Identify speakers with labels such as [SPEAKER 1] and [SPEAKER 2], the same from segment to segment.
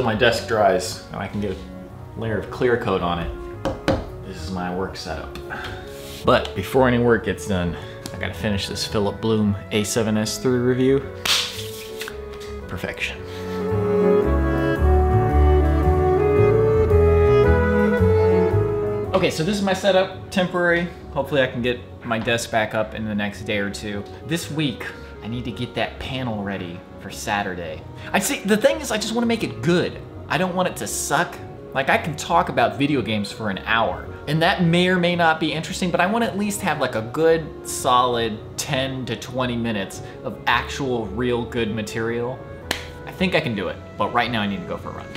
[SPEAKER 1] until my desk dries and I can get a layer of clear coat on it. This is my work setup. But before any work gets done, I gotta finish this Philip Bloom A7S3 review. Perfection. Okay, so this is my setup, temporary. Hopefully I can get my desk back up in the next day or two. This week, I need to get that panel ready for Saturday. The thing is, I just wanna make it good. I don't want it to suck. Like, I can talk about video games for an hour, and that may or may not be interesting, but I wanna at least have like a good, solid 10 to 20 minutes of actual, real good material. I think I can do it, but right now I need to go for a run.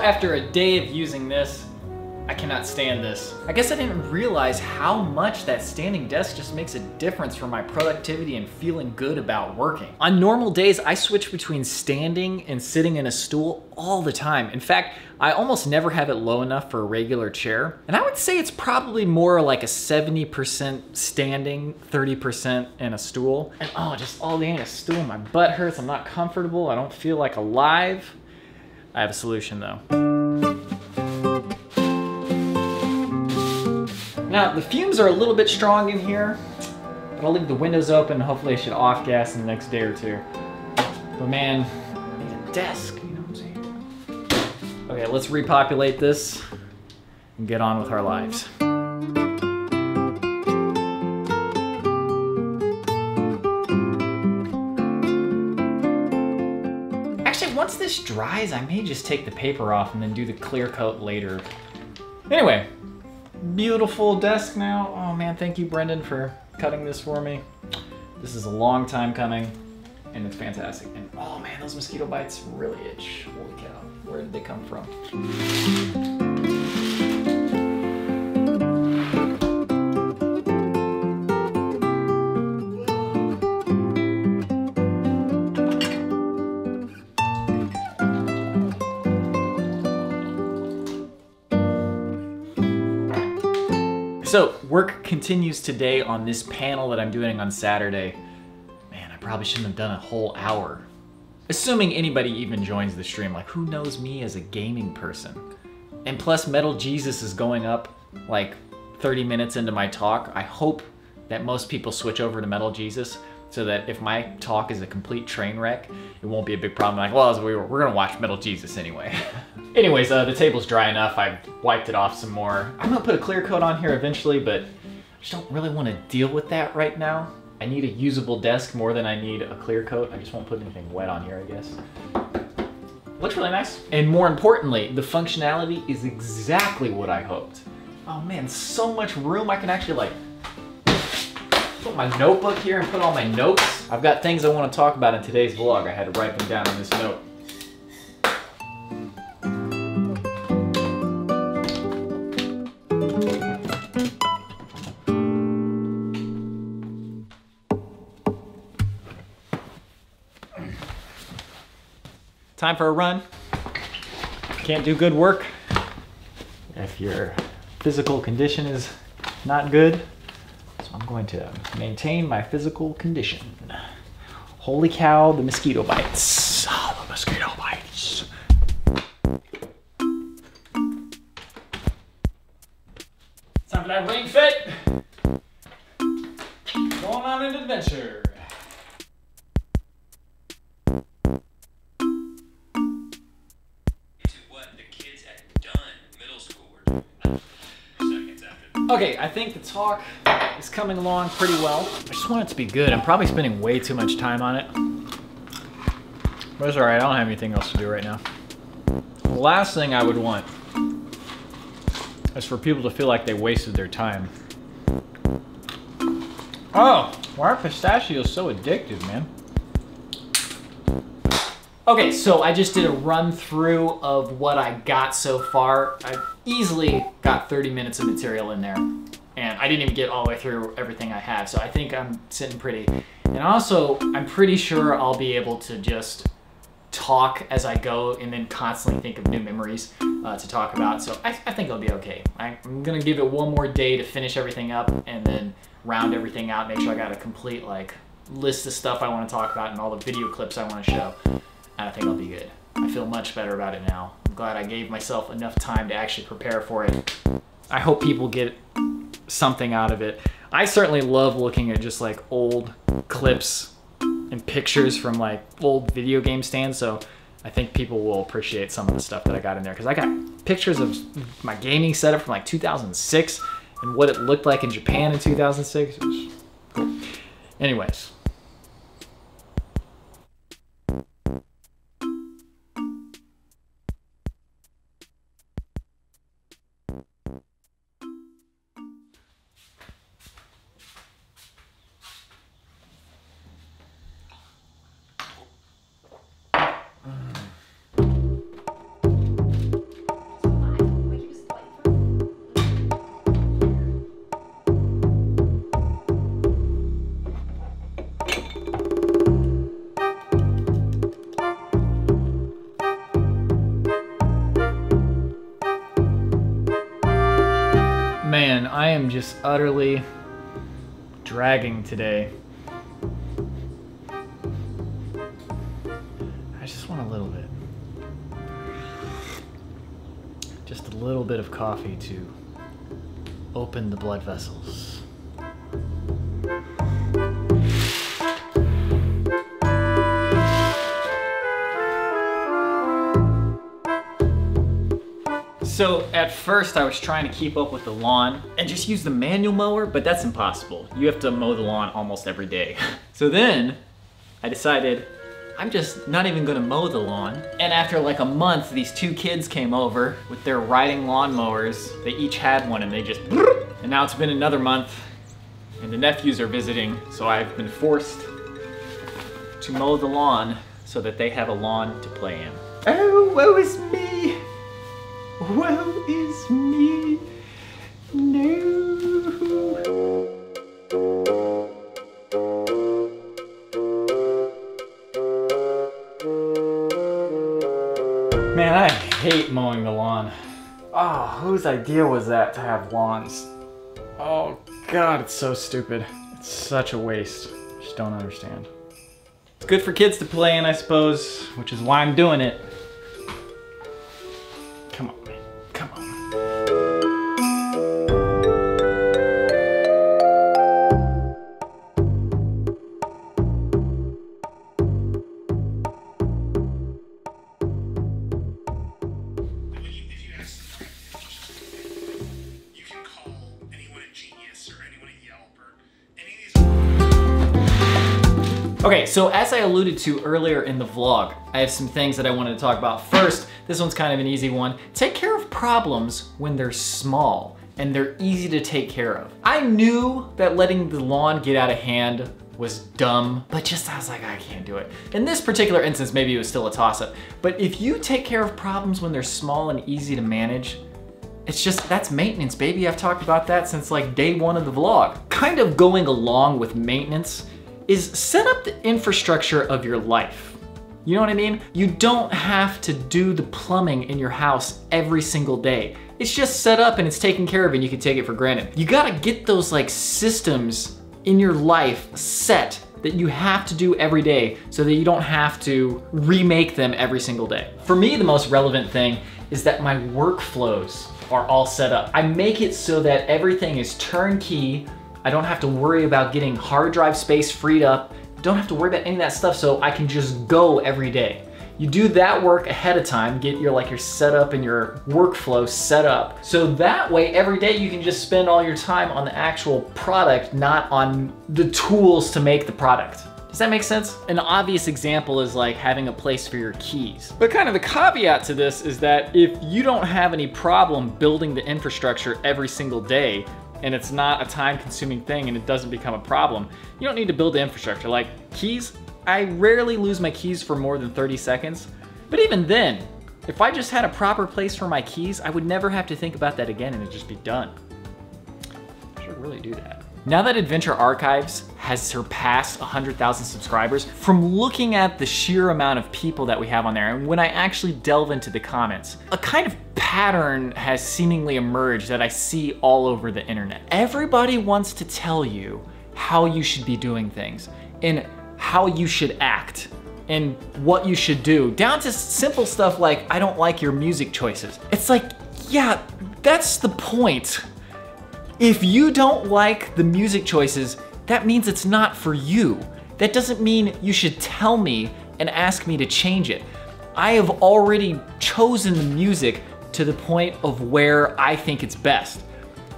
[SPEAKER 1] After a day of using this, I cannot stand this. I guess I didn't realize how much that standing desk just makes a difference for my productivity and feeling good about working. On normal days, I switch between standing and sitting in a stool all the time. In fact, I almost never have it low enough for a regular chair. And I would say it's probably more like a 70% standing, 30% in a stool. And oh, just all day in a stool, my butt hurts, I'm not comfortable, I don't feel like alive. I have a solution though. Now, the fumes are a little bit strong in here, but I'll leave the windows open. Hopefully I should off gas in the next day or two. But man, I need a desk, you know what I'm saying? Okay, let's repopulate this and get on with our lives. Once this dries, I may just take the paper off and then do the clear coat later. Anyway, beautiful desk now. Oh man, thank you, Brendan, for cutting this for me. This is a long time coming, and it's fantastic. And oh man, those mosquito bites really itch. Holy cow, where did they come from? So, work continues today on this panel that I'm doing on Saturday. Man, I probably shouldn't have done a whole hour. Assuming anybody even joins the stream, like who knows me as a gaming person? And plus Metal Jesus is going up like 30 minutes into my talk. I hope that most people switch over to Metal Jesus so that if my talk is a complete train wreck, it won't be a big problem. Like, well, we're gonna watch Metal Jesus anyway. Anyways, the table's dry enough. I've wiped it off some more. I'm gonna put a clear coat on here eventually, but I just don't really want to deal with that right now. I need a usable desk more than I need a clear coat. I just won't put anything wet on here, I guess. Looks really nice. And more importantly, the functionality is exactly what I hoped. Oh man, so much room. I can actually like put my notebook here and put all my notes. I've got things I want to talk about in today's vlog. I had to write them down on this note. Time for a run. Can't do good work if your physical condition is not good. So I'm going to maintain my physical condition. Holy cow, the mosquito bites. Oh, the mosquito bites. Time for that ring fit. Going on an adventure. Okay, I think the talk is coming along pretty well. I just want it to be good. I'm probably spending way too much time on it. But it's alright, I don't have anything else to do right now. The last thing I would want is for people to feel like they wasted their time. Oh, why are pistachios so addictive, man? Okay, so I just did a run through of what I got so far. I easily got 30 minutes of material in there, and I didn't even get all the way through everything I have, so I think I'm sitting pretty. And also, I'm pretty sure I'll be able to just talk as I go and then constantly think of new memories to talk about. So I think it'll be okay. I'm gonna give it one more day to finish everything up and then round everything out, make sure I got a complete like list of stuff I want to talk about and all the video clips I want to show. And I think I'll be good. I feel much better about it now. I'm glad I gave myself enough time to actually prepare for it. I hope people get something out of it. I certainly love looking at just like old clips and pictures from like old video game stands, so I think people will appreciate some of the stuff that I got in there, because I got pictures of my gaming setup from like 2006 and what it looked like in Japan in 2006. It was cool. Anyways. Man, I am just utterly dragging today. I just want a little bit. Just a little bit of coffee to open the blood vessels. So at first I was trying to keep up with the lawn and just use the manual mower, but that's impossible. You have to mow the lawn almost every day. So then I decided I'm just not even gonna mow the lawn. And after like a month, these two kids came over with their riding lawn mowers. They each had one and they just, and now it's been another month and the nephews are visiting. So I've been forced to mow the lawn so that they have a lawn to play in. Oh, woe is me. Woe is me, no. Man, I hate mowing the lawn. Oh, whose idea was that to have lawns? Oh God, it's so stupid. It's such a waste. I just don't understand. It's good for kids to play in, I suppose, which is why I'm doing it. Come on, man. Come on.
[SPEAKER 2] If you ask you can call anyone at Genius or anyone at Yelp or any of these.
[SPEAKER 1] Okay, so as I alluded to earlier in the vlog, I have some things that I wanted to talk about. First, this one's kind of an easy one. Take care of problems when they're small and they're easy to take care of. I knew that letting the lawn get out of hand was dumb, but just I was like, I can't do it. In this particular instance, maybe it was still a toss-up. But if you take care of problems when they're small and easy to manage, it's just, that's maintenance, baby. I've talked about that since like day one of the vlog. Kind of going along with maintenance is set up the infrastructure of your life. You know what I mean? You don't have to do the plumbing in your house every single day. It's just set up and it's taken care of and you can take it for granted. You gotta get those like systems in your life set that you have to do every day so that you don't have to remake them every single day. For me, the most relevant thing is that my workflows are all set up. I make it so that everything is turnkey. I don't have to worry about getting hard drive space freed up. Don't have to worry about any of that stuff, so I can just go every day. You do that work ahead of time, get your setup and your workflow set up. So that way, every day you can just spend all your time on the actual product, not on the tools to make the product. Does that make sense? An obvious example is like having a place for your keys. But kind of the caveat to this is that if you don't have any problem building the infrastructure every single day, and it's not a time-consuming thing and it doesn't become a problem, you don't need to build the infrastructure. Like keys, I rarely lose my keys for more than 30 seconds. But even then, if I just had a proper place for my keys, I would never have to think about that again and it'd just be done. I should really do that. Now that Adventure Archives has surpassed 100,000 subscribers, from looking at the sheer amount of people that we have on there, and when I actually delve into the comments, a kind of pattern has seemingly emerged that I see all over the internet. Everybody wants to tell you how you should be doing things, and how you should act, and what you should do, down to simple stuff like, I don't like your music choices. It's like, yeah, that's the point. If you don't like the music choices, that means it's not for you. That doesn't mean you should tell me and ask me to change it. I have already chosen the music to the point of where I think it's best.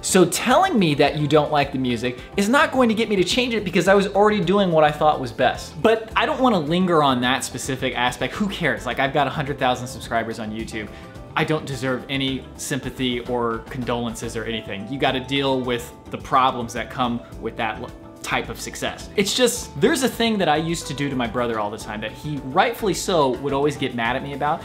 [SPEAKER 1] So telling me that you don't like the music is not going to get me to change it because I was already doing what I thought was best. But I don't want to linger on that specific aspect. Who cares? Like, I've got 100,000 subscribers on YouTube. I don't deserve any sympathy or condolences or anything. You gotta deal with the problems that come with that type of success. It's just, there's a thing that I used to do to my brother all the time that he, rightfully so, would always get mad at me about,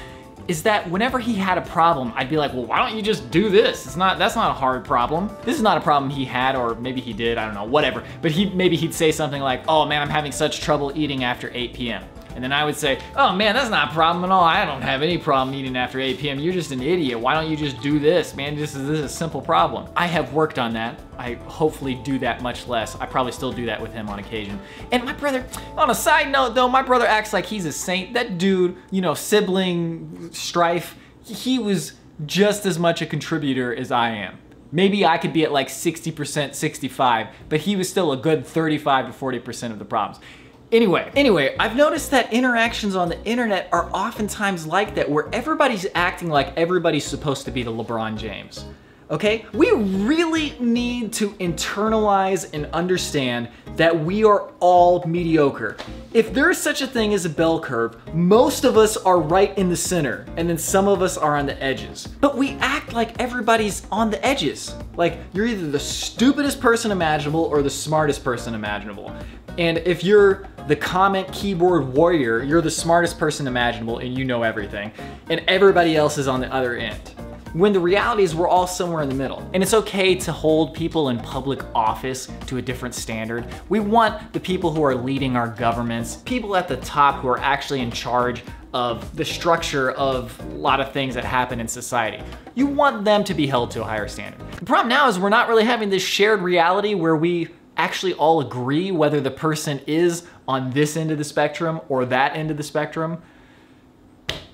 [SPEAKER 1] is that whenever he had a problem, I'd be like, well, why don't you just do this? That's not a hard problem. This is not a problem he had, or maybe he did, I don't know, whatever. But maybe he'd say something like, oh man, I'm having such trouble eating after 8 p.m. And then I would say, oh man, that's not a problem at all. I don't have any problem eating after 8 p.m. You're just an idiot. Why don't you just do this, man? This is a simple problem. I have worked on that. I hopefully do that much less. I probably still do that with him on occasion. And my brother, on a side note though, my brother acts like he's a saint. That dude, you know, sibling strife, he was just as much a contributor as I am. Maybe I could be at like 60%, 65, but he was still a good 35 to 40% of the problems. Anyway, I've noticed that interactions on the internet are oftentimes like that, where everybody's acting like everybody's supposed to be the LeBron James. Okay? We really need to internalize and understand that we are all mediocre. If there's such a thing as a bell curve, most of us are right in the center, and then some of us are on the edges. But we act like everybody's on the edges. Like, you're either the stupidest person imaginable or the smartest person imaginable. And if you're the comment keyboard warrior, you're the smartest person imaginable and you know everything. And everybody else is on the other end. When the reality is we're all somewhere in the middle. And it's okay to hold people in public office to a different standard. We want the people who are leading our governments, people at the top who are actually in charge of the structure of a lot of things that happen in society. You want them to be held to a higher standard. The problem now is we're not really having this shared reality where we actually all agree whether the person is on this end of the spectrum or that end of the spectrum.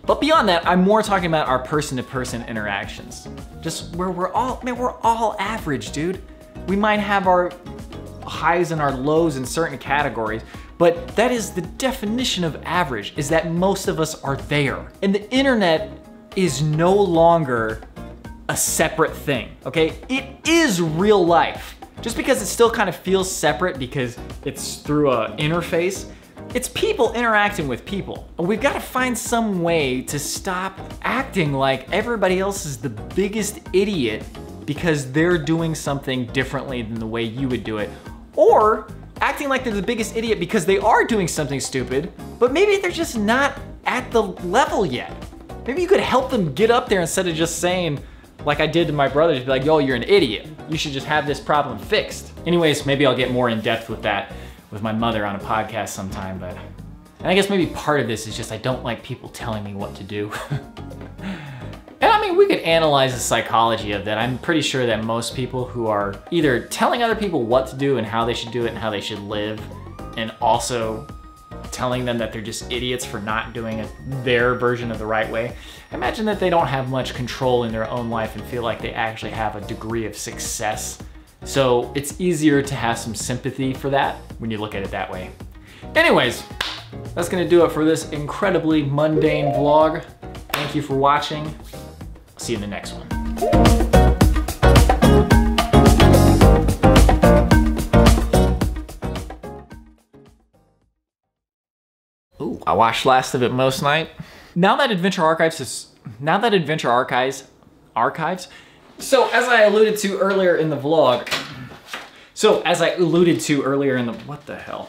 [SPEAKER 1] But beyond that, I'm more talking about our person-to-person interactions. Just where we're all average, dude. We might have our highs and our lows in certain categories, but that is the definition of average, is that most of us are there. And the internet is no longer a separate thing, okay? It is real life. Just because it still kind of feels separate because it's through an interface, it's people interacting with people. We've got to find some way to stop acting like everybody else is the biggest idiot because they're doing something differently than the way you would do it. Or acting like they're the biggest idiot because they are doing something stupid, but maybe they're just not at the level yet. Maybe you could help them get up there instead of just saying, like I did to my brother, just be like, yo, you're an idiot. You should just have this problem fixed. Anyways, maybe I'll get more in depth with that with my mother on a podcast sometime, but, and I guess maybe part of this is just I don't like people telling me what to do. And I mean, we could analyze the psychology of that. I'm pretty sure that most people who are either telling other people what to do and how they should do it and how they should live, and also telling them that they're just idiots for not doing it their version of the right way, I imagine that they don't have much control in their own life and feel like they actually have a degree of success. So it's easier to have some sympathy for that when you look at it that way. Anyways, that's gonna do it for this incredibly mundane vlog. Thank you for watching. I'll see you in the next one. Ooh, I watched last of it most night. Now that Adventure Archives, so as I alluded to earlier in the vlog, what the hell?